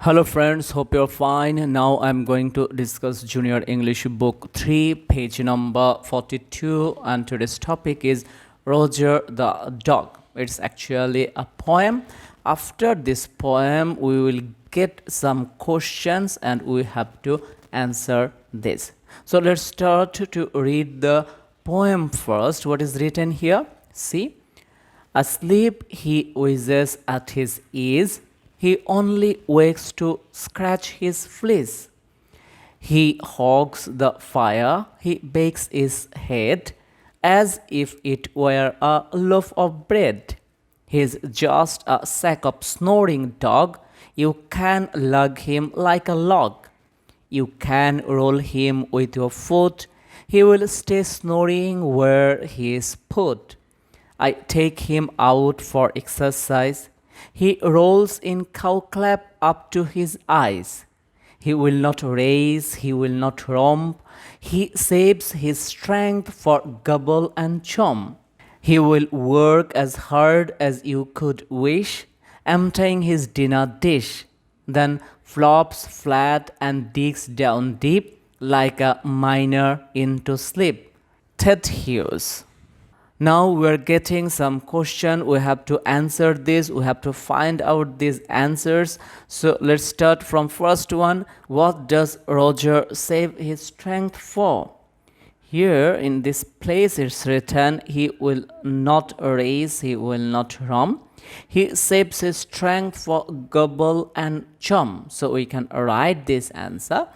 Hello friends, hope you're fine. Now I'm going to discuss Junior English book 3, page number 42, and today's topic is Roger the Dog. It's actually a poem. After this poem, we will get some questions and we have to answer this. So let's start to read the poem first. What is written here? See? Asleep he whizzes at his ease. He only wakes to scratch his fleece. He hogs the fire, he bakes his head as if it were a loaf of bread. He's just a sack of snoring dog. You can lug him like a log. You can roll him with your foot. He will stay snoring where he is put. I take him out for exercise. He rolls in cowclap up to his eyes. He will not race, he will not romp. He saves his strength for gobble and chomp. He will work as hard as you could wish, emptying his dinner dish, then flops flat and digs down deep like a miner into sleep. Ted Hughes. Now we're getting some question. We have to answer this. We have to find out these answers. So let's start from first one. What does Roger save his strength for? Here in this place it's written, he will not race, he will not romp. He saves his strength for gobble and chomp. So we can write this answer.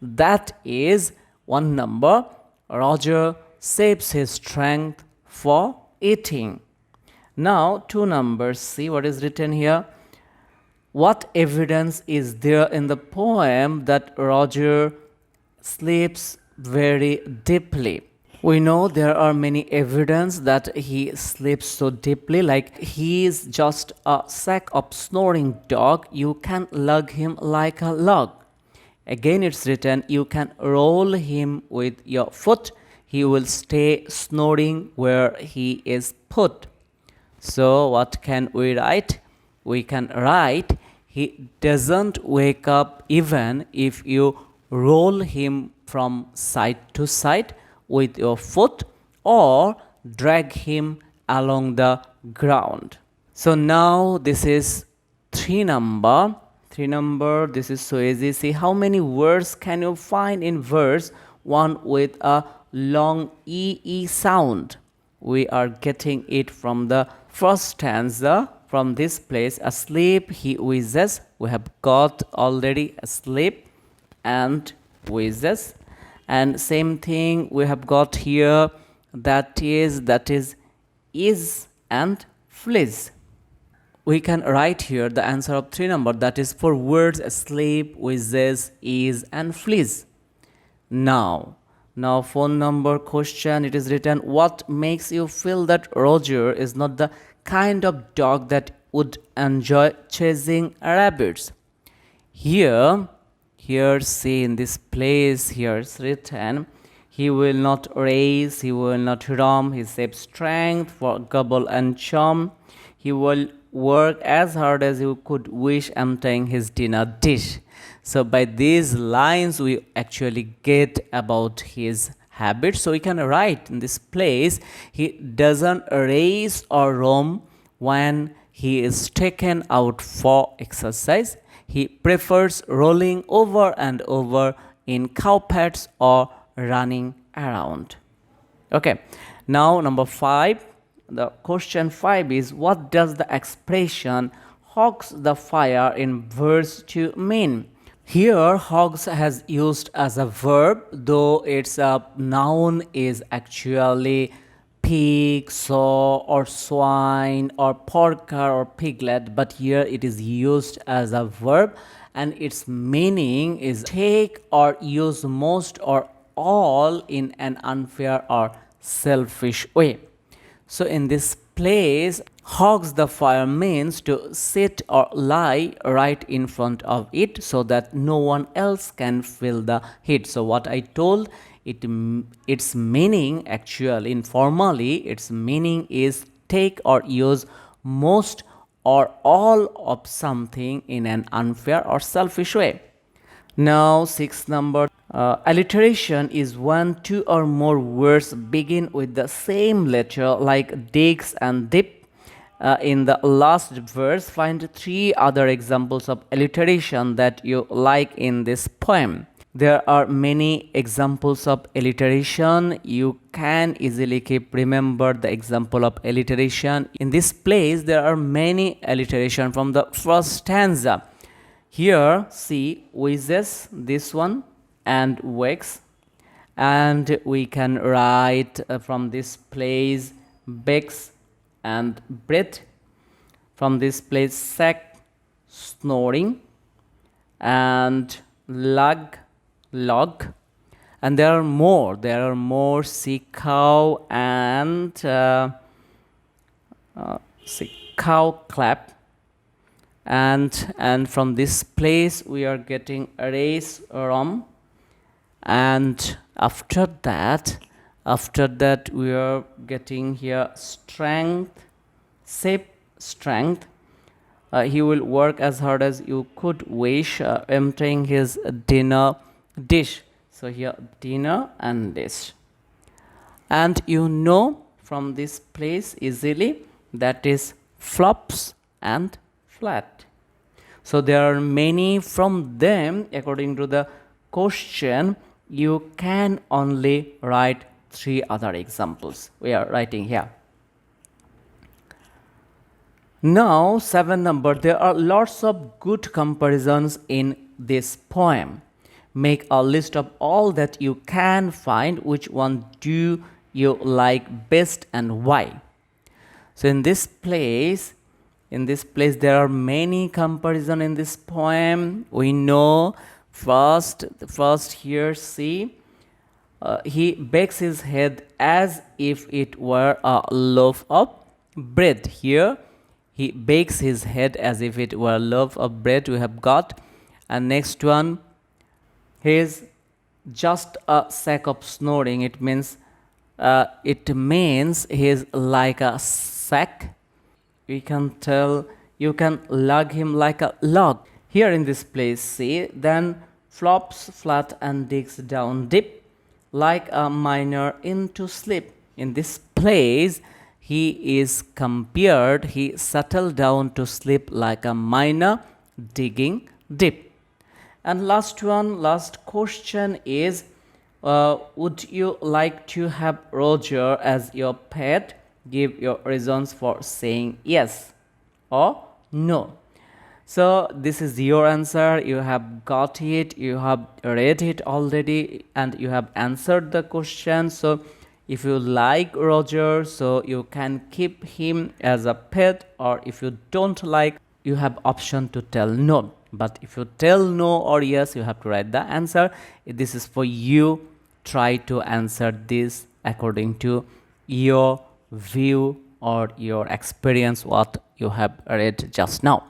That is one number. Roger saves his strength for eating. Now two numbers. See what is written here. What evidence is there in the poem that Roger sleeps very deeply? We know there are many evidence that he sleeps so deeply, like he is just a sack of snoring dog. You can lug him like a log. Again it's written, you can roll him with your foot. He will stay snoring where he is put. So what can we write? We can write, he doesn't wake up even if you roll him from side to side with your foot or drag him along the ground. So now this is 3 number. 3 number, this is so easy. See how many words can you find in verse 1 with a long ee sound. We are getting it from the first stanza. From this place, asleep he whizzes. We have got already asleep and whizzes. And same thing we have got here, that is and flees. We can write here the answer of 3 number, that is 4 words: asleep, whizzes, is and flees. Now, phone number question, it is written, what makes you feel that Roger is not the kind of dog that would enjoy chasing rabbits? Here, see in this place, here it's written, he will not race, he will not romp, he saves strength for gobble and chomp. He will work as hard as you could wish, emptying his dinner dish. So by these lines we actually get about his habits. So we can write in this place, he doesn't race or roam when he is taken out for exercise. He prefers rolling over and over in cow pads or running around. Okay, now number 5. The question 5 is, what does the expression hogs the fire in verse 2 mean? Here hogs has used as a verb, though its a noun is actually pig, sow or swine or porker or piglet, but here it is used as a verb and its meaning is take or use most or all in an unfair or selfish way. So in this place, hogs the fire means to sit or lie right in front of it so that no one else can feel the heat. So what I told, its meaning actually, informally, its meaning is take or use most or all of something in an unfair or selfish way. Now, sixth number, alliteration is when two or more words begin with the same letter, like digs and dip. In the last verse, find three other examples of alliteration that you like in this poem. There are many examples of alliteration. You can easily remember the example of alliteration. In this place, there are many alliteration from the first stanza. Here, see, whizzes, this one, and wakes. And we can write from this place, begs and breath. From this place, sack, snoring, and log, and there are more, see, cow, and see, cow clap, and from this place we are getting race rom, and after that we are getting here strength, shape, strength. He will work as hard as you could wish, emptying his dinner dish. So here dinner and dish. And you know from this place easily that is flops and flat. So there are many from them. According to the question, you can only write three other examples. We are writing here. Now, 7 number, there are lots of good comparisons in this poem. Make a list of all that you can find. Which one do you like best and why? So in this place there are many comparisons in this poem. We know first here, see, he bakes his head as if it were a loaf of bread. Here he bakes his head as if it were a loaf of bread, we have got. And next one, he is just a sack of snoring. It means he is like a sack. We can tell, you can lug him like a log. Here in this place, see, then flops flat and digs down deep, like a miner into sleep. In this place, he is compared, he settled down to sleep like a miner digging deep. And last question is, would you like to have Roger as your pet? Give your reasons for saying yes or no. So this is your answer. You have got it, you have read it already, and you have answered the question. So if you like Roger, so you can keep him as a pet, or if you don't like, you have option to tell no. But if you tell no or yes, you have to write the answer. This is for you. Try to answer this according to your view or your experience, what you have read just now.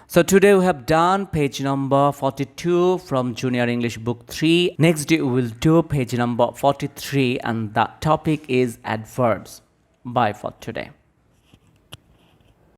So today we have done page number 42 from Junior English Book 3. Next day we will do page number 43, and the topic is adverbs. Bye for today.